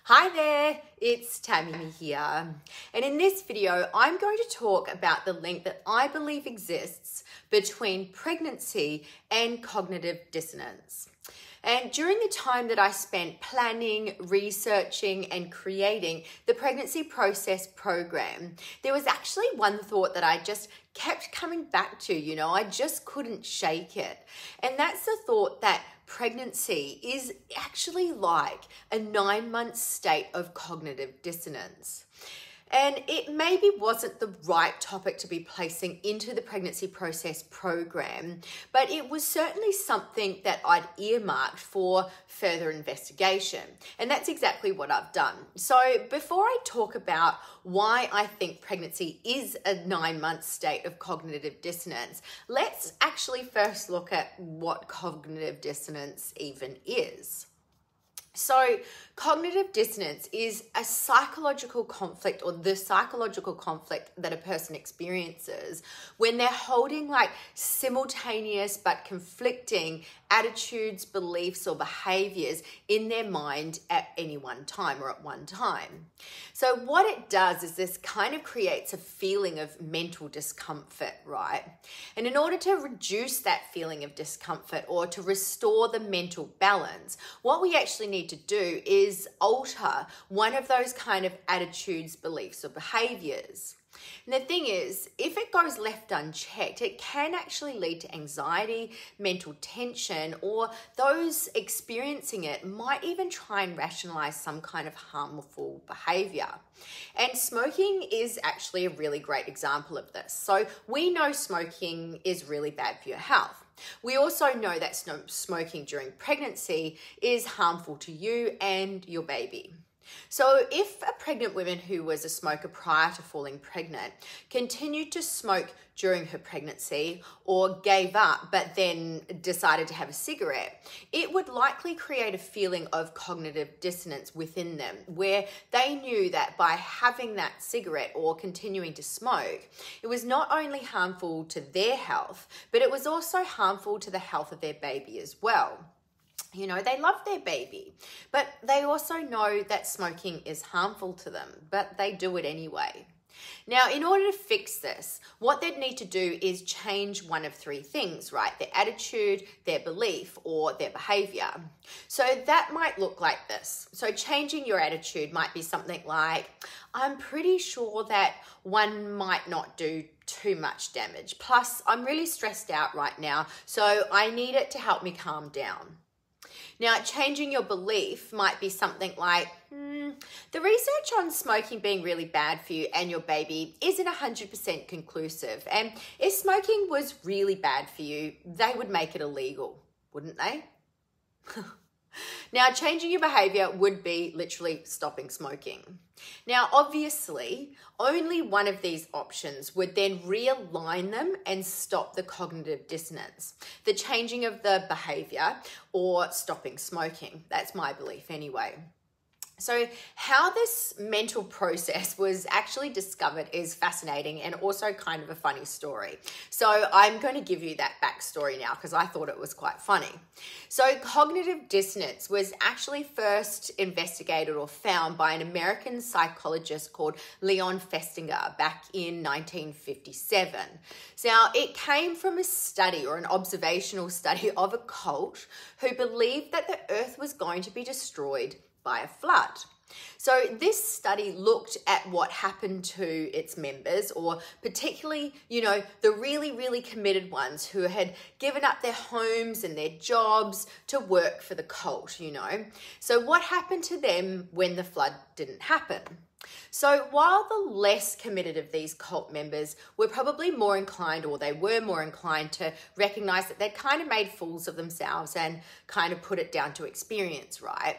Hi there, it's Tammy here. And in this video, I'm going to talk about the link that I believe exists between pregnancy and cognitive dissonance. And during the time that I spent planning, researching, and creating the pregnancy process program, there was actually one thought that I just kept coming back to, I just couldn't shake it. And that's the thought that pregnancy is actually like a 9-month state of cognitive dissonance. And it maybe wasn't the right topic to be placing into the pregnancy process program, but it was certainly something that I'd earmarked for further investigation. And that's exactly what I've done. So before I talk about why I think pregnancy is a 9-month state of cognitive dissonance, let's actually first look at what cognitive dissonance even is. So cognitive dissonance is a psychological conflict, or the psychological conflict that a person experiences when they're holding like simultaneous but conflicting attitudes, beliefs, or behaviors in their mind at any one time or at one time. So what it does is this kind of creates a feeling of mental discomfort, right? And in order to reduce that feeling of discomfort or to restore the mental balance, what we actually need to do is alter one of those kind of attitudes, beliefs, or behaviors. And the thing is, if it goes left unchecked, it can actually lead to anxiety, mental tension, or those experiencing it might even try and rationalize some kind of harmful behavior. And smoking is actually a really great example of this. So we know smoking is really bad for your health. We also know that smoking during pregnancy is harmful to you and your baby. So if a pregnant woman who was a smoker prior to falling pregnant continued to smoke during her pregnancy or gave up but then decided to have a cigarette, it would likely create a feeling of cognitive dissonance within them, where they knew that by having that cigarette or continuing to smoke, it was not only harmful to their health, but it was also harmful to the health of their baby as well. They love their baby, but they also know that smoking is harmful to them, but they do it anyway. Now, in order to fix this, what they'd need to do is change one of three things, right? Their attitude, their belief, or their behavior. So that might look like this. So changing your attitude might be something like, I'm pretty sure that one might not do too much damage. Plus, I'm really stressed out right now, so I need it to help me calm down. Now, changing your belief might be something like, the research on smoking being really bad for you and your baby isn't 100% conclusive. And if smoking was really bad for you, they would make it illegal, wouldn't they? Now, changing your behavior would be literally stopping smoking. Now, obviously, only one of these options would then realign them and stop the cognitive dissonance, the changing of the behavior or stopping smoking. That's my belief anyway. So how this mental process was actually discovered is fascinating and also kind of a funny story. So I'm going to give you that backstory now because I thought it was quite funny. So cognitive dissonance was actually first investigated or found by an American psychologist called Leon Festinger back in 1957. So now it came from a study or an observational study of a cult who believed that the earth was going to be destroyed by a flood. So this study looked at what happened to its members, or particularly, the really, really committed ones who had given up their homes and their jobs to work for the cult, So what happened to them when the flood didn't happen? So while the less committed of these cult members were probably more inclined, or they were more inclined to recognize that they'd kind of made fools of themselves and kind of put it down to experience, right?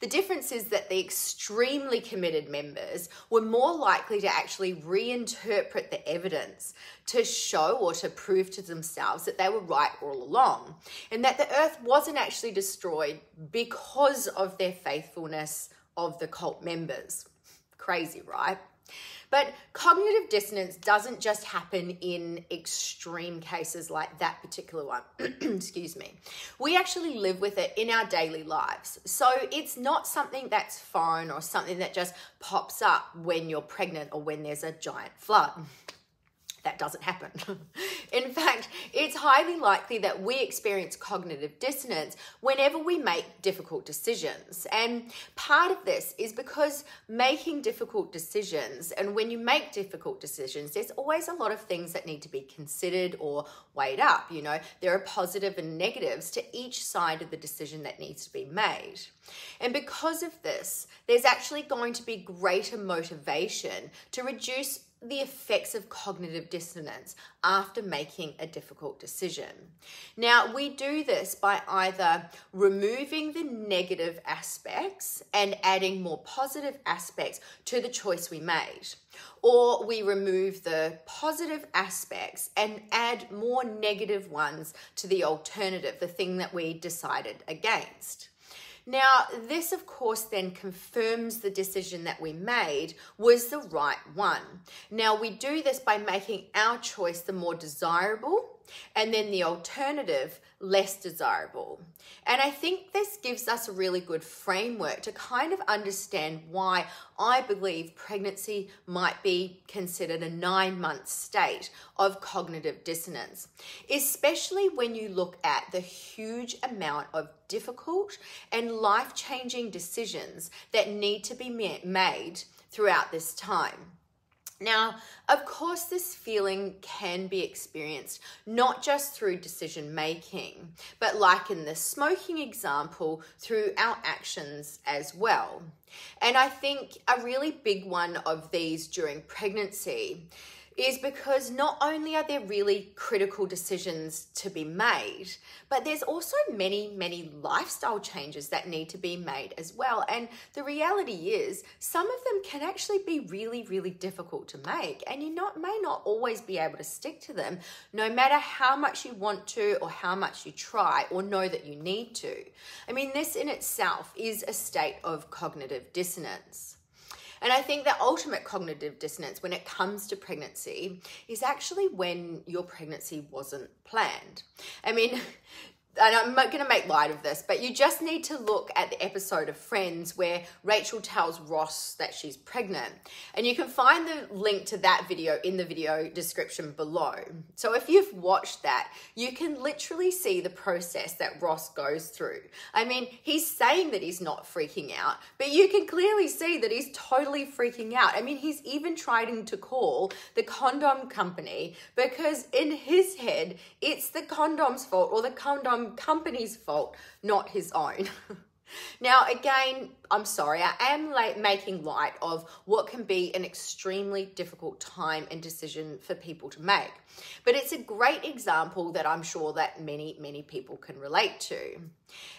The difference is that the extremely committed members were more likely to actually reinterpret the evidence to show or to prove to themselves that they were right all along, and that the earth wasn't actually destroyed because of their faithfulness of the cult members. Crazy, right? But cognitive dissonance doesn't just happen in extreme cases like that particular one. Excuse me. We actually live with it in our daily lives. So it's not something that's foreign or something that just pops up when you're pregnant or when there's a giant flood. That doesn't happen. In fact, it's highly likely that we experience cognitive dissonance whenever we make difficult decisions. And part of this is because making difficult decisions, and when you make difficult decisions, there's always a lot of things that need to be considered or weighed up. You know, there are positive and negatives to each side of the decision that needs to be made. And because of this, there's actually going to be greater motivation to reduce the effects of cognitive dissonance after making a difficult decision. Now, we do this by either removing the negative aspects and adding more positive aspects to the choice we made, or we remove the positive aspects and add more negative ones to the alternative, the thing that we decided against. Now, this, of course, then confirms the decision that we made was the right one. Now, we do this by making our choice the more desirable and then the alternative less desirable. And I think this gives us a really good framework to kind of understand why I believe pregnancy might be considered a 9-month state of cognitive dissonance, especially when you look at the huge amount of difficult and life-changing decisions that need to be made throughout this time. Now, of course, this feeling can be experienced not just through decision making, but like in the smoking example, through our actions as well. And I think a really big one of these during pregnancy is because not only are there really critical decisions to be made, but there's also many lifestyle changes that need to be made as well. And the reality is some of them can actually be really difficult to make, and you may not always be able to stick to them, no matter how much you want to or how much you try or know that you need to. I mean, this in itself is a state of cognitive dissonance. And I think the ultimate cognitive dissonance when it comes to pregnancy is actually when your pregnancy wasn't planned. I mean, and I'm not going to make light of this, but you just need to look at the episode of Friends where Rachel tells Ross that she's pregnant. And you can find the link to that video in the video description below. So if you've watched that, you can literally see the process that Ross goes through. I mean, he's saying that he's not freaking out, but you can clearly see that he's totally freaking out. I mean, he's even trying to call the condom company because in his head, it's the condom's fault or the condom company's fault, not his own. Now, again, I'm sorry, I am making light of what can be an extremely difficult time and decision for people to make. But it's a great example that I'm sure that many people can relate to.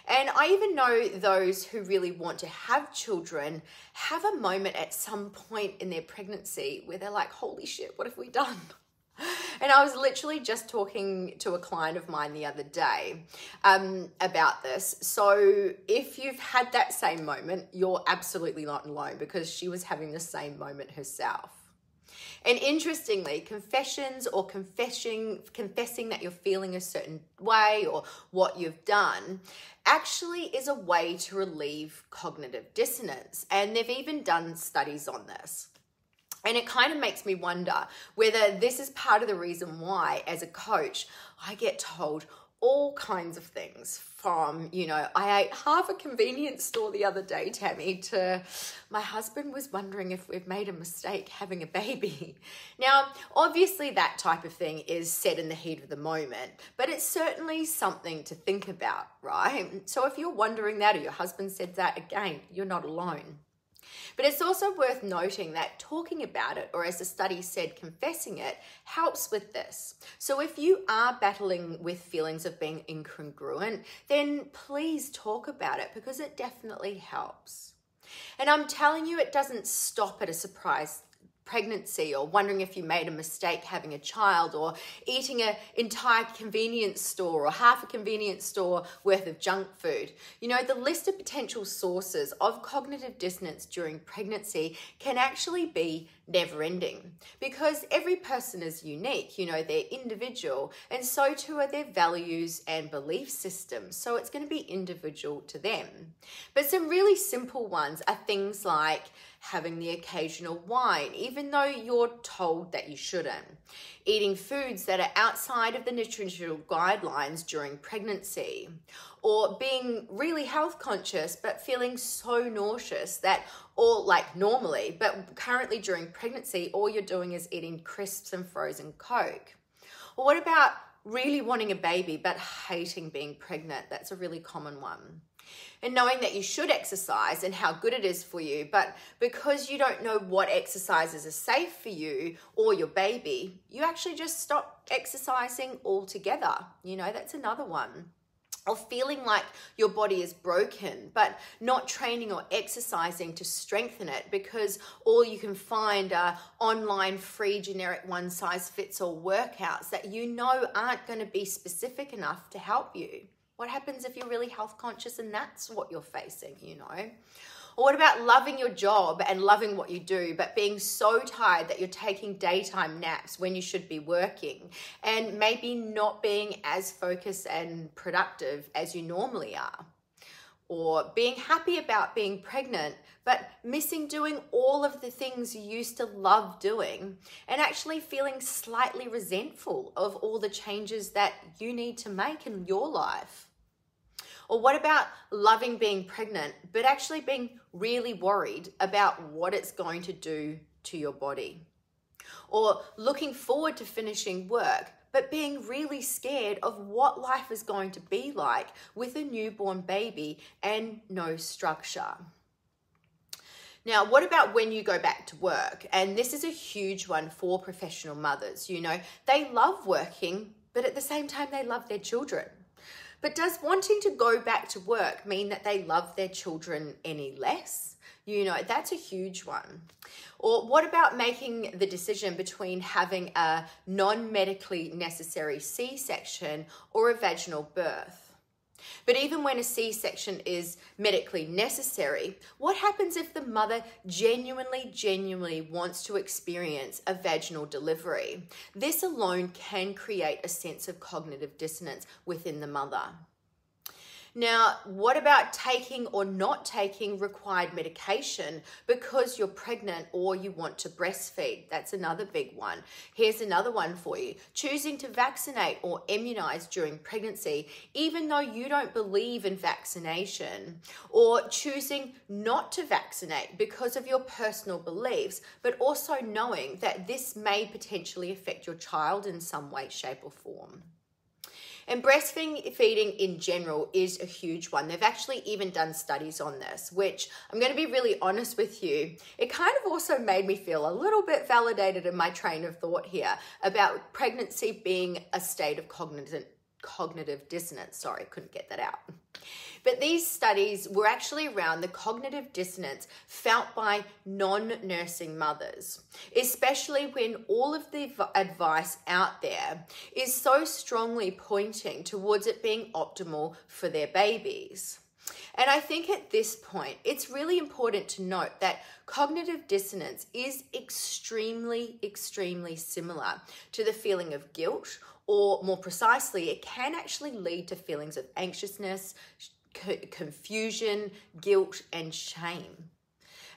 And I even know those who really want to have children have a moment at some point in their pregnancy where they're like, holy shit, what have we done? And I was literally just talking to a client of mine the other day about this. So if you've had that same moment, you're absolutely not alone because she was having the same moment herself. And interestingly, confessions or confessing that you're feeling a certain way or what you've done actually is a way to relieve cognitive dissonance. And they've even done studies on this. And it kind of makes me wonder whether this is part of the reason why, as a coach, I get told all kinds of things from, you know, I ate half a convenience store the other day, Tammy, to my husband was wondering if we've made a mistake having a baby. Now, obviously that type of thing is said in the heat of the moment, but it's certainly something to think about, right? So if you're wondering that or your husband said that, again, you're not alone. But it's also worth noting that talking about it, or as the study said, confessing it, helps with this. So if you are battling with feelings of being incongruent, then please talk about it because it definitely helps. And I'm telling you, it doesn't stop at a surprise pregnancy, or wondering if you made a mistake having a child, or eating an entire convenience store or half a convenience store worth of junk food. You know, the list of potential sources of cognitive dissonance during pregnancy can actually be never ending, because every person is unique. You know, they're individual, and so too are their values and belief systems. So it's going to be individual to them. But some really simple ones are things like having the occasional wine, even though you're told that you shouldn't. Eating foods that are outside of the nutritional guidelines during pregnancy. Or being really health conscious, but feeling so nauseous that, or like normally, but currently during pregnancy, all you're doing is eating crisps and frozen Coke. Or what about really wanting a baby, but hating being pregnant? That's a really common one. And knowing that you should exercise and how good it is for you, but because you don't know what exercises are safe for you or your baby, you actually just stop exercising altogether. You know, that's another one. Or feeling like your body is broken, but not training or exercising to strengthen it, because all you can find are online free generic one-size-fits-all workouts that you know aren't going to be specific enough to help you. What happens if you're really health conscious and that's what you're facing, you know? Or what about loving your job and loving what you do, but being so tired that you're taking daytime naps when you should be working, and maybe not being as focused and productive as you normally are? Or being happy about being pregnant, but missing doing all of the things you used to love doing, and actually feeling slightly resentful of all the changes that you need to make in your life. Or what about loving being pregnant, but actually being really worried about what it's going to do to your body? Or looking forward to finishing work, but being really scared of what life is going to be like with a newborn baby and no structure. Now, what about when you go back to work? And this is a huge one for professional mothers. You know, they love working, but at the same time, they love their children. But does wanting to go back to work mean that they love their children any less? You know, that's a huge one. Or what about making the decision between having a non-medically necessary C-section or a vaginal birth? But even when a C-section is medically necessary, what happens if the mother genuinely wants to experience a vaginal delivery? This alone can create a sense of cognitive dissonance within the mother. Now, what about taking or not taking required medication because you're pregnant or you want to breastfeed? That's another big one. Here's another one for you. Choosing to vaccinate or immunize during pregnancy, even though you don't believe in vaccination, or choosing not to vaccinate because of your personal beliefs, but also knowing that this may potentially affect your child in some way, shape, or form. And breastfeeding in general is a huge one. They've actually even done studies on this, which I'm going to be really honest with you. It kind of also made me feel a little bit validated in my train of thought here about pregnancy being a state of cognitive dissonance. Sorry, couldn't get that out. But these studies were actually around the cognitive dissonance felt by non-nursing mothers, especially when all of the advice out there is so strongly pointing towards it being optimal for their babies. And I think at this point, it's really important to note that cognitive dissonance is extremely similar to the feeling of guilt, or more precisely, it can actually lead to feelings of anxiousness, confusion, guilt, and shame.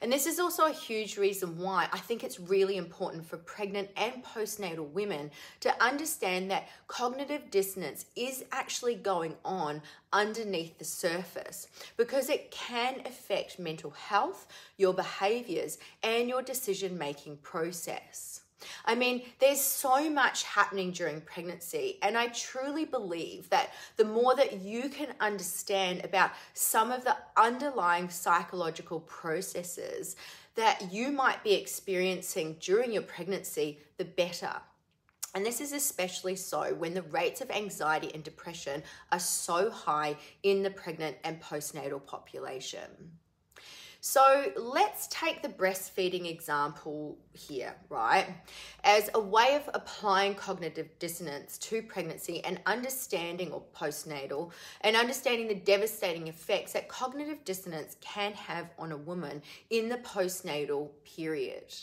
And this is also a huge reason why I think it's really important for pregnant and postnatal women to understand that cognitive dissonance is actually going on underneath the surface, because it can affect mental health, your behaviors, and your decision-making process. I mean, there's so much happening during pregnancy, and I truly believe that the more that you can understand about some of the underlying psychological processes that you might be experiencing during your pregnancy, the better. And this is especially so when the rates of anxiety and depression are so high in the pregnant and postnatal population. So let's take the breastfeeding example here, right? As a way of applying cognitive dissonance to pregnancy and understanding, or postnatal, and understanding the devastating effects that cognitive dissonance can have on a woman in the postnatal period.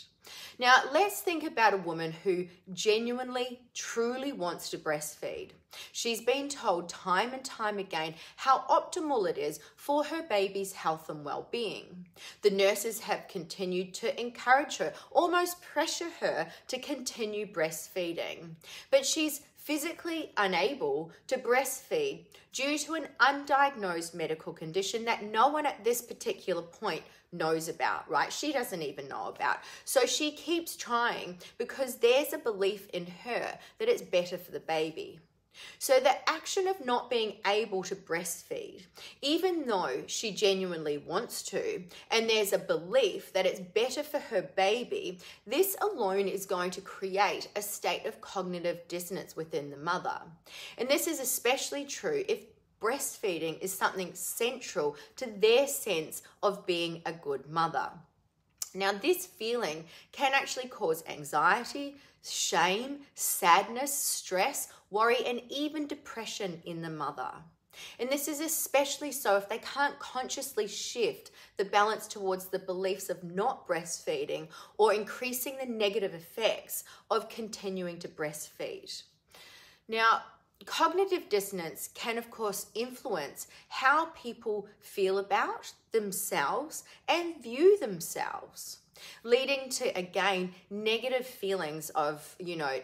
Now, let's think about a woman who genuinely, truly wants to breastfeed. She's been told time and time again how optimal it is for her baby's health and well-being. The nurses have continued to encourage her, almost pressure her to continue breastfeeding. But she's physically unable to breastfeed due to an undiagnosed medical condition that no one at this particular point knows about, right? She doesn't even know about. So she keeps trying because there's a belief in her that it's better for the baby. So the action of not being able to breastfeed, even though she genuinely wants to, and there's a belief that it's better for her baby, this alone is going to create a state of cognitive dissonance within the mother. And this is especially true if breastfeeding is something central to their sense of being a good mother. Now, this feeling can actually cause anxiety, shame, sadness, stress, worry, and even depression in the mother. And this is especially so if they can't consciously shift the balance towards the beliefs of not breastfeeding or increasing the negative effects of continuing to breastfeed. Now, cognitive dissonance can, of course, influence how people feel about themselves and view themselves, leading to, again, negative feelings of,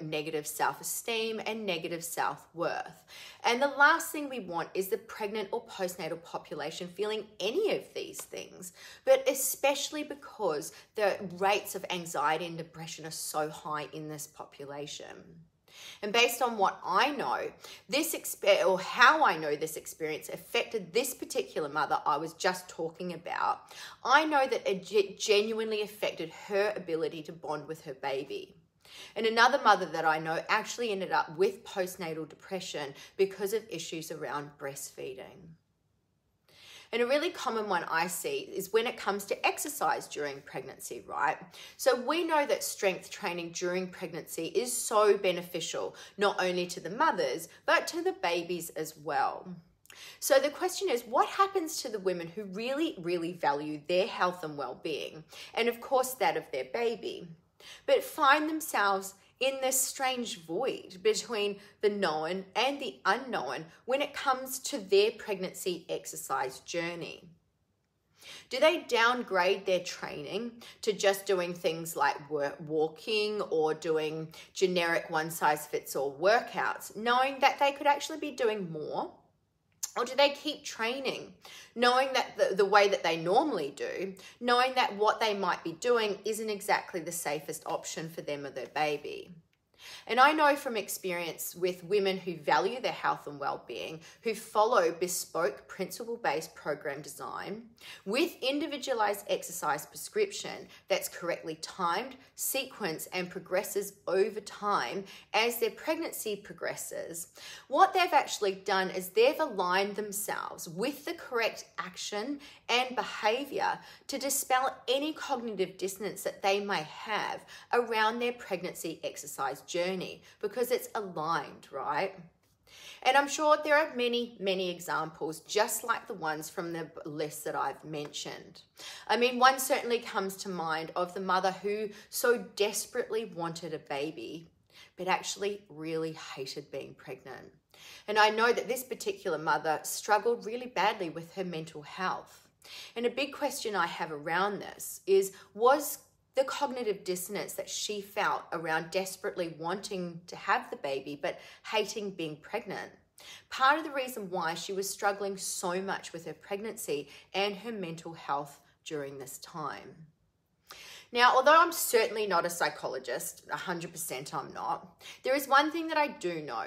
negative self-esteem and negative self-worth. And the last thing we want is the pregnant or postnatal population feeling any of these things, but especially because the rates of anxiety and depression are so high in this population. And based on what I know, how I know this experience affected this particular mother I was just talking about, I know that it genuinely affected her ability to bond with her baby. And another mother that I know actually ended up with postnatal depression because of issues around breastfeeding. And a really common one I see is when it comes to exercise during pregnancy, right? So we know that strength training during pregnancy is so beneficial, not only to the mothers, but to the babies as well. So the question is, what happens to the women who really, really value their health and well-being, and of course that of their baby, but find themselves in this strange void between the known and the unknown when it comes to their pregnancy exercise journey? Do they downgrade their training to just doing things like walking or doing generic one-size-fits-all workouts, knowing that they could actually be doing more? Or do they keep training, knowing that the way that they normally do, knowing that what they might be doing isn't exactly the safest option for them or their baby? And I know from experience with women who value their health and well-being, who follow bespoke principle-based program design with individualized exercise prescription that's correctly timed, sequenced, and progresses over time as their pregnancy progresses, what they've actually done is they've aligned themselves with the correct action and behavior to dispel any cognitive dissonance that they may have around their pregnancy exercise journey, because it's aligned, right? And I'm sure there are many, many examples just like the ones from the list that I've mentioned. I mean, one certainly comes to mind of the mother who so desperately wanted a baby, but actually really hated being pregnant. And I know that this particular mother struggled really badly with her mental health. And a big question I have around this is, was the cognitive dissonance that she felt around desperately wanting to have the baby but hating being pregnant part of the reason why she was struggling so much with her pregnancy and her mental health during this time? Now, although I'm certainly not a psychologist, 100% I'm not, there is one thing that I do know,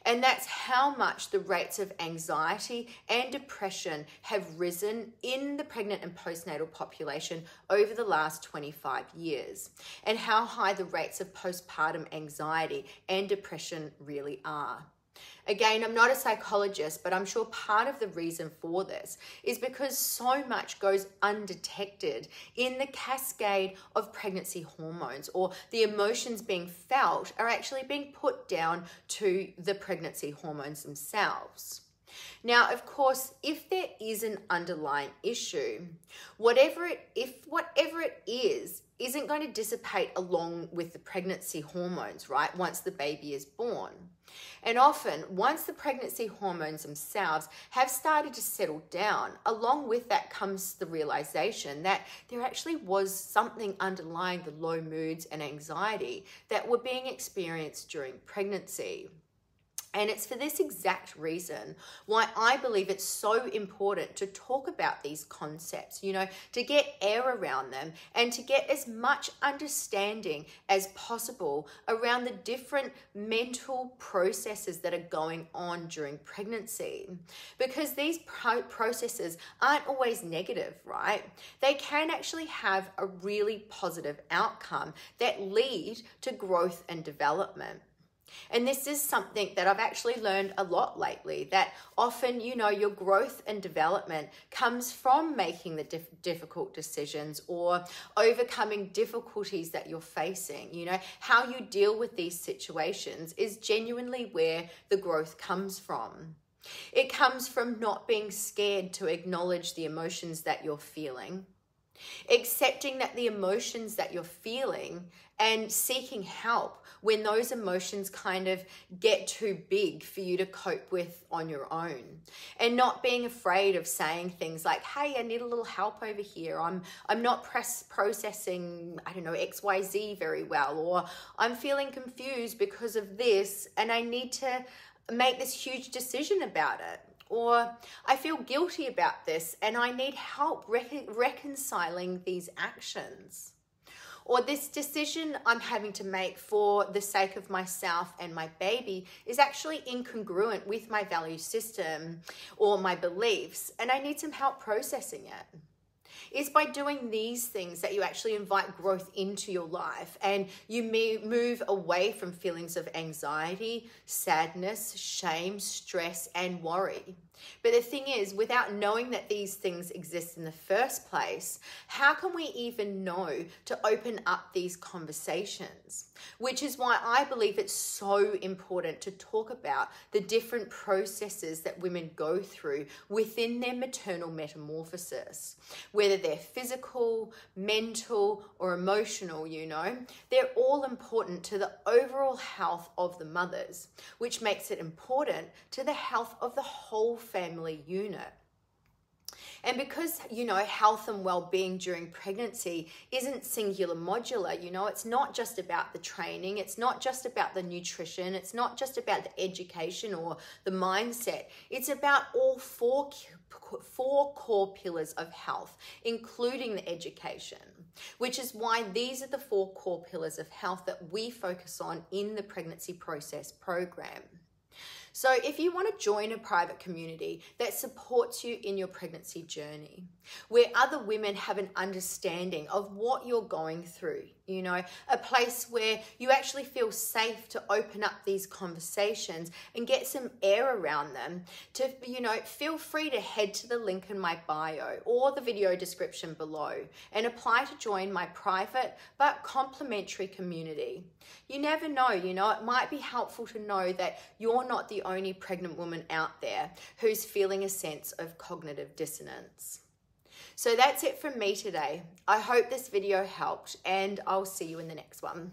and that's how much the rates of anxiety and depression have risen in the pregnant and postnatal population over the last 25 years, and how high the rates of postpartum anxiety and depression really are. Again, I'm not a psychologist, but I'm sure part of the reason for this is because so much goes undetected in the cascade of pregnancy hormones, or the emotions being felt are actually being put down to the pregnancy hormones themselves. Now, of course, if there is an underlying issue, whatever it is, isn't going to dissipate along with the pregnancy hormones, right? Once the baby is born. And often, once the pregnancy hormones themselves have started to settle down, along with that comes the realization that there actually was something underlying the low moods and anxiety that were being experienced during pregnancy. And it's for this exact reason why I believe it's so important to talk about these concepts, to get air around them and to get as much understanding as possible around the different mental processes that are going on during pregnancy. Because these processes aren't always negative, right? They can actually have a really positive outcome that lead to growth and development. And this is something that I've actually learned a lot lately, that often, your growth and development comes from making the difficult decisions or overcoming difficulties that you're facing. How you deal with these situations is genuinely where the growth comes from. It comes from not being scared to acknowledge the emotions that you're feeling, accepting that the emotions that you're feeling and seeking help when those emotions kind of get too big for you to cope with on your own, and not being afraid of saying things like, hey, I need a little help over here. I'm not processing, XYZ very well, or I'm feeling confused because of this and I need to make this huge decision about it. Or I feel guilty about this and I need help reconciling these actions. Or this decision I'm having to make for the sake of myself and my baby is actually incongruent with my value system or my beliefs, and I need some help processing it. It's by doing these things that you actually invite growth into your life, and you may move away from feelings of anxiety, sadness, shame, stress, and worry. But the thing is, without knowing that these things exist in the first place, how can we even know to open up these conversations? Which is why I believe it's so important to talk about the different processes that women go through within their maternal metamorphosis. Whether they're physical, mental, or emotional, they're all important to the overall health of the mothers, which makes it important to the health of the whole family unit. And because, health and well-being during pregnancy isn't singular modular, it's not just about the training, it's not just about the nutrition, it's not just about the education or the mindset. It's about all four core pillars of health, including the education, which is why these are the 4 core pillars of health that we focus on in the Pregnancy Process program. So if you want to join a private community that supports you in your pregnancy journey, where other women have an understanding of what you're going through, a place where you actually feel safe to open up these conversations and get some air around them, to, feel free to head to the link in my bio or the video description below and apply to join my private but complimentary community. You never know, it might be helpful to know that you're not the only pregnant woman out there who's feeling a sense of cognitive dissonance. So that's it from me today. I hope this video helped, and I'll see you in the next one.